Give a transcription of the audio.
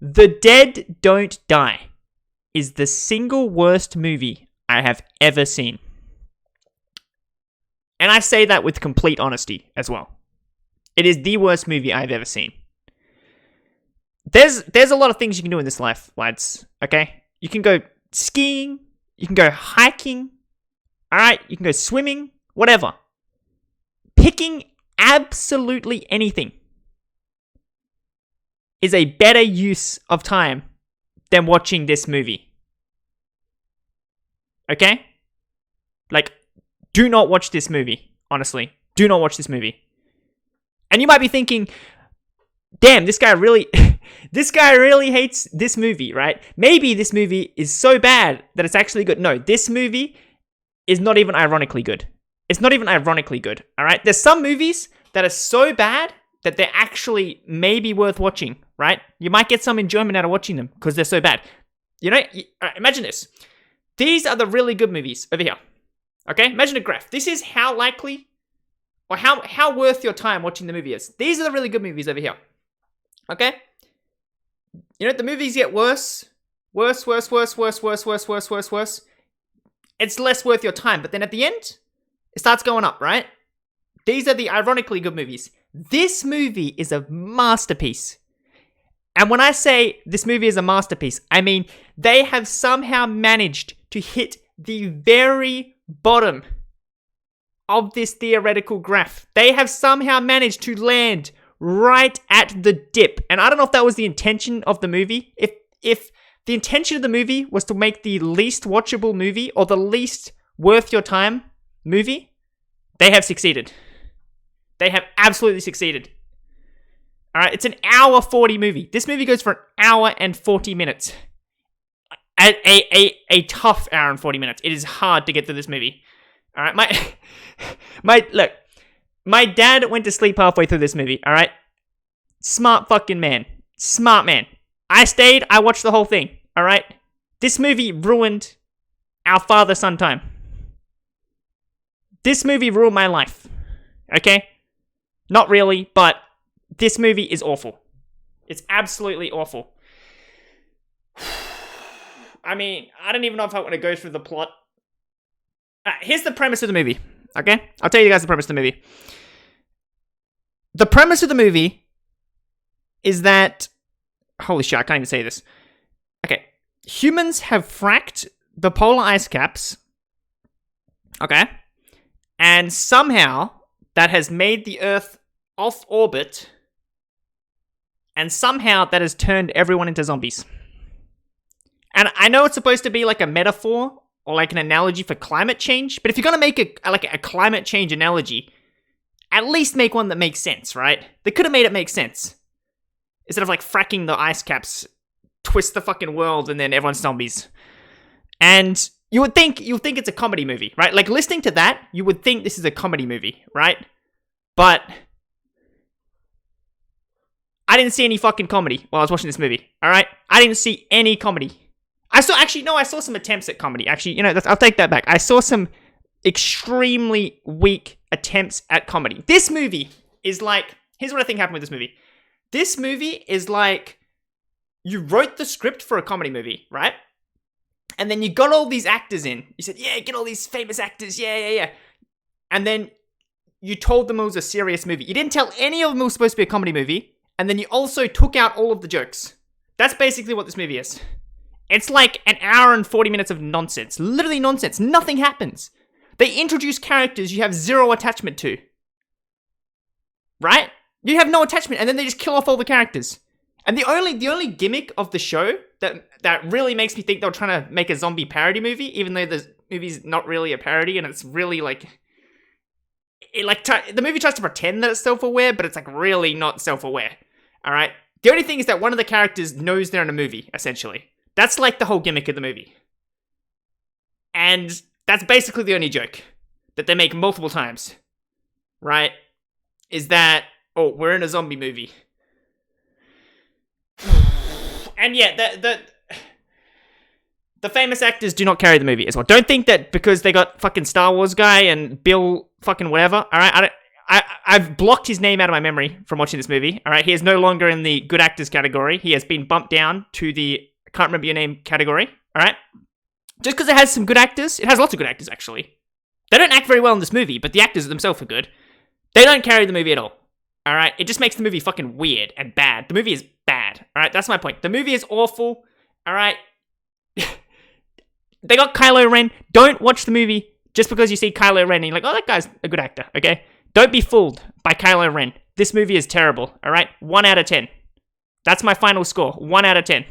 The Dead Don't Die is the single worst movie I have ever seen. And I say that with complete honesty as well. It is the worst movie I've ever seen. There's a lot of things you can do in this life, lads. Okay? You can go skiing. You can go hiking. Alright? You can go swimming. Whatever. Picking absolutely anything is a better use of time than watching this movie. Okay? Like, do not watch this movie. Honestly. Do not watch this movie. And you might be thinking, damn, this guy really hates this movie, right? Maybe this movie is so bad that it's actually good. No, this movie is not even ironically good. It's not even ironically good, all right? There's some movies that are so bad that they're actually maybe worth watching, right? You might get some enjoyment out of watching them because they're so bad. You know, imagine this. These are the really good movies over here, okay? Imagine a graph. This is how likely or how worth your time watching the movie is. These are the really good movies over here, okay? You know, the movies get worse. It's less worth your time, but then at the end, it starts going up, right? These are the ironically good movies. This movie is a masterpiece. And when I say this movie is a masterpiece, I mean they have somehow managed to hit the very bottom of this theoretical graph. They have somehow managed to land right at the dip. And I don't know if that was the intention of the movie. If the intention of the movie was to make the least watchable movie or the least worth your time movie, they have succeeded. They have absolutely succeeded. Alright, it's an hour 40 movie. This movie goes for an hour and 40 minutes. A tough hour and 40 minutes. It is hard to get through this movie. Alright, my dad went to sleep halfway through this movie, alright? Smart fucking man. Smart man. I stayed, I watched the whole thing, alright? This movie ruined our father-son time. This movie ruined my life, okay? Not really, but this movie is awful. It's absolutely awful. I mean, I don't even know if I want to go through the plot. Here's the premise of the movie, okay? I'll tell you guys the premise of the movie. The premise of the movie is that... Holy shit, I can't even say this. Okay. Humans have fracked the polar ice caps, okay? And somehow that has made the Earth off orbit, and somehow that has turned everyone into zombies. And I know it's supposed to be like a metaphor or like an analogy for climate change, but if you're gonna make a climate change analogy, at least make one that makes sense, right? They could have made it make sense. Instead of like fracking the ice caps, twist the fucking world, and then everyone's zombies. And you would think it's a comedy movie, right? Like listening to that, you would think this is a comedy movie, right? But I didn't see any fucking comedy while I was watching this movie, alright? I didn't see any comedy. I saw some attempts at comedy. Actually, you know, I'll take that back. I saw some extremely weak attempts at comedy. This movie is like... Here's what I think happened with this movie. This movie is like... You wrote the script for a comedy movie, right? And then you got all these actors in. You said, yeah, get all these famous actors. Yeah. And then you told them it was a serious movie. You didn't tell any of them it was supposed to be a comedy movie. And then you also took out all of the jokes. That's basically what this movie is. It's like an hour and 40 minutes of nonsense. Literally nonsense. Nothing happens. They introduce characters you have zero attachment to. Right? You have no attachment, and then they just kill off all the characters. And the only gimmick of the show that really makes me think they were trying to make a zombie parody movie, even though the movie's not really a parody, and it's really like... the movie tries to pretend that it's self-aware, but it's like really not self-aware. Alright? The only thing is that one of the characters knows they're in a movie, essentially. That's like the whole gimmick of the movie. And that's basically the only joke that they make multiple times. Right? Is that, oh, we're in a zombie movie. And yeah, the famous actors do not carry the movie as well. Don't think that because they got fucking Star Wars guy and Bill fucking whatever, alright? I've blocked his name out of my memory from watching this movie. All right, he is no longer in the good actors category. He has been bumped down to the I can't remember your name category. All right, just because it has some good actors, it has lots of good actors actually. They don't act very well in this movie, but the actors themselves are good. They don't carry the movie at all. All right, it just makes the movie fucking weird and bad. The movie is bad. All right, that's my point. The movie is awful. All right, they got Kylo Ren. Don't watch the movie just because you see Kylo Ren and you're like, oh, that guy's a good actor. Okay. Don't be fooled by Kylo Ren. This movie is terrible, alright? 1 out of 10. That's my final score. 1 out of 10.